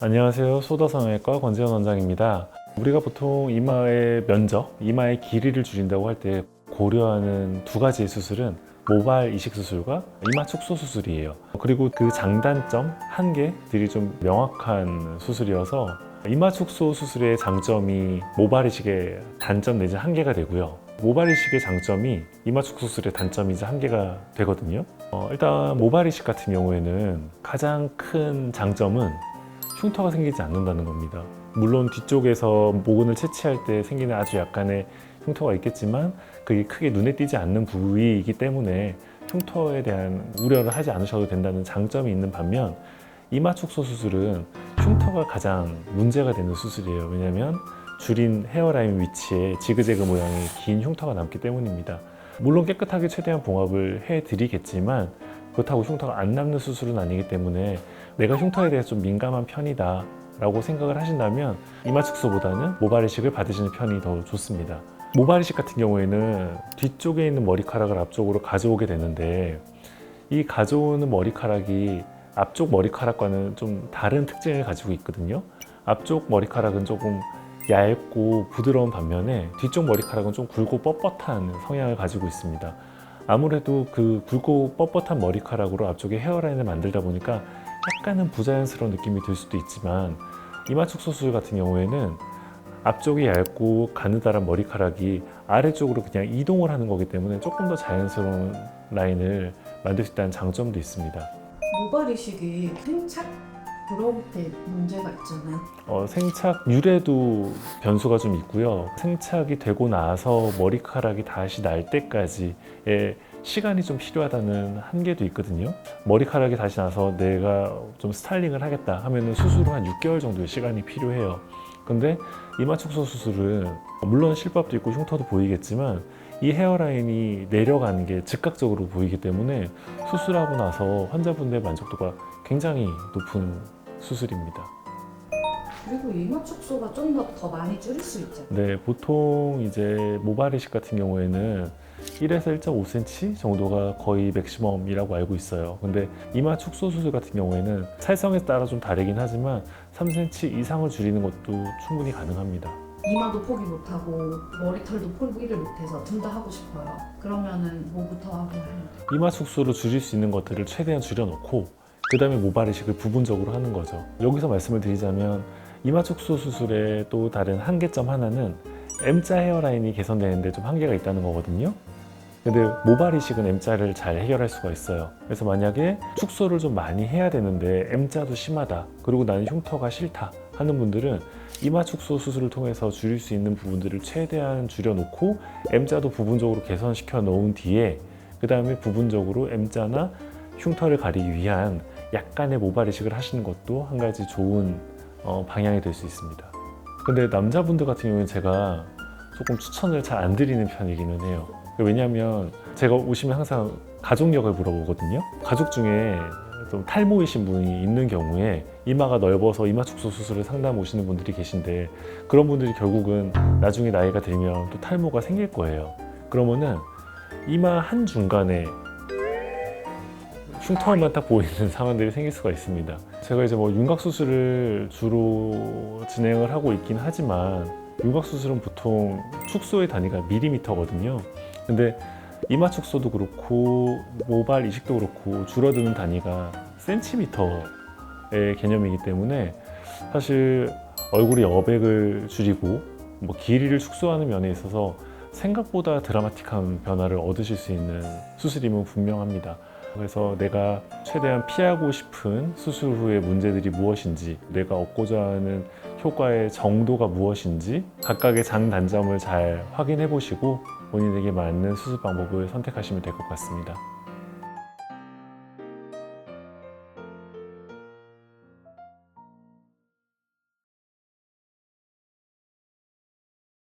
안녕하세요. 소다성형외과 권재현 원장입니다. 우리가 보통 이마의 면적, 이마의 길이를 줄인다고 할 때 고려하는 두 가지의 수술은 모발 이식 수술과 이마 축소 수술이에요. 그리고 그 장단점, 한계들이 좀 명확한 수술이어서 이마 축소 수술의 장점이 모발 이식의 단점 내지 한계가 되고요. 모발 이식의 장점이 이마 축소 수술의 단점이자 한계가 되거든요. 일단 모발 이식 같은 경우에는 가장 큰 장점은 흉터가 생기지 않는다는 겁니다. 물론 뒤쪽에서 모근을 채취할 때 생기는 아주 약간의 흉터가 있겠지만 그게 크게 눈에 띄지 않는 부위이기 때문에 흉터에 대한 우려를 하지 않으셔도 된다는 장점이 있는 반면 이마 축소 수술은 흉터가 가장 문제가 되는 수술이에요. 왜냐하면 줄인 헤어라인 위치에 지그재그 모양의 긴 흉터가 남기 때문입니다. 물론 깨끗하게 최대한 봉합을 해드리겠지만 그렇다고 흉터가 안 남는 수술은 아니기 때문에 내가 흉터에 대해서 좀 민감한 편이다 라고 생각을 하신다면 이마 축소보다는 모발 이식을 받으시는 편이 더 좋습니다. 모발 이식 같은 경우에는 뒤쪽에 있는 머리카락을 앞쪽으로 가져오게 되는데 이 가져오는 머리카락이 앞쪽 머리카락과는 좀 다른 특징을 가지고 있거든요. 앞쪽 머리카락은 조금 얇고 부드러운 반면에 뒤쪽 머리카락은 좀 굵고 뻣뻣한 성향을 가지고 있습니다. 아무래도 그 굵고 뻣뻣한 머리카락으로 앞쪽에 헤어라인을 만들다 보니까 약간은 부자연스러운 느낌이 들 수도 있지만 이마 축소 수술 같은 경우에는 앞쪽이 얇고 가느다란 머리카락이 아래쪽으로 그냥 이동을 하는 거기 때문에 조금 더 자연스러운 라인을 만들 수 있다는 장점도 있습니다. 모발 이식이 생착 들어올 때 문제가 있잖아요. 생착률에도 변수가 좀 있고요. 생착이 되고 나서 머리카락이 다시 날 때까지의 시간이 좀 필요하다는 한계도 있거든요. 머리카락이 다시 나서 내가 좀 스타일링을 하겠다 하면은 수술 후 한 6개월 정도의 시간이 필요해요. 근데 이마 축소 수술은 물론 실밥도 있고 흉터도 보이겠지만 이 헤어라인이 내려가는 게 즉각적으로 보이기 때문에 수술하고 나서 환자분들의 만족도가 굉장히 높은 수술입니다. 그리고 이마 축소가 좀 더 많이 줄일 수 있잖아요. 네, 보통 이제 모발 이식 같은 경우에는 1에서 1.5cm 정도가 거의 맥시멈이라고 알고 있어요. 근데 이마 축소 수술 같은 경우에는 살성에 따라 좀 다르긴 하지만 3cm 이상을 줄이는 것도 충분히 가능합니다. 이마도 포기 못하고 머리털도 포기를 못해서 둘 다 하고 싶어요. 그러면은 뭐부터 하고 해야 돼요? 이마 축소로 줄일 수 있는 것들을 최대한 줄여놓고 그 다음에 모발 이식을 부분적으로 하는 거죠. 여기서 말씀을 드리자면 이마 축소 수술의 또 다른 한계점 하나는 M자 헤어라인이 개선되는데 좀 한계가 있다는 거거든요. 근데 모발 이식은 M자를 잘 해결할 수가 있어요. 그래서 만약에 축소를 좀 많이 해야 되는데 M자도 심하다, 그리고 나는 흉터가 싫다 하는 분들은 이마 축소 수술을 통해서 줄일 수 있는 부분들을 최대한 줄여놓고 M자도 부분적으로 개선시켜 놓은 뒤에 그 다음에 부분적으로 M자나 흉터를 가리기 위한 약간의 모발 이식을 하시는 것도 한 가지 좋은 방향이 될 수 있습니다. 근데 남자분들 같은 경우는 제가 조금 추천을 잘 안 드리는 편이기는 해요. 왜냐하면 제가 오시면 항상 가족력을 물어보거든요. 가족 중에 좀 탈모이신 분이 있는 경우에 이마가 넓어서 이마 축소 수술을 상담 오시는 분들이 계신데 그런 분들이 결국은 나중에 나이가 들면 또 탈모가 생길 거예요. 그러면은 이마 한 중간에 흉터만 딱 보이는 상황들이 생길 수가 있습니다. 제가 이제 윤곽 수술을 주로 진행을 하고 있긴 하지만 윤곽 수술은 보통 축소의 단위가 밀리미터거든요. 근데 이마 축소도 그렇고 모발 이식도 그렇고 줄어드는 단위가 센티미터의 개념이기 때문에 사실 얼굴의 여백을 줄이고 길이를 축소하는 면에 있어서 생각보다 드라마틱한 변화를 얻으실 수 있는 수술임은 분명합니다. 그래서 내가 최대한 피하고 싶은 수술 후의 문제들이 무엇인지, 내가 얻고자 하는 효과의 정도가 무엇인지 각각의 장단점을 잘 확인해 보시고 본인에게 맞는 수술 방법을 선택하시면 될 것 같습니다.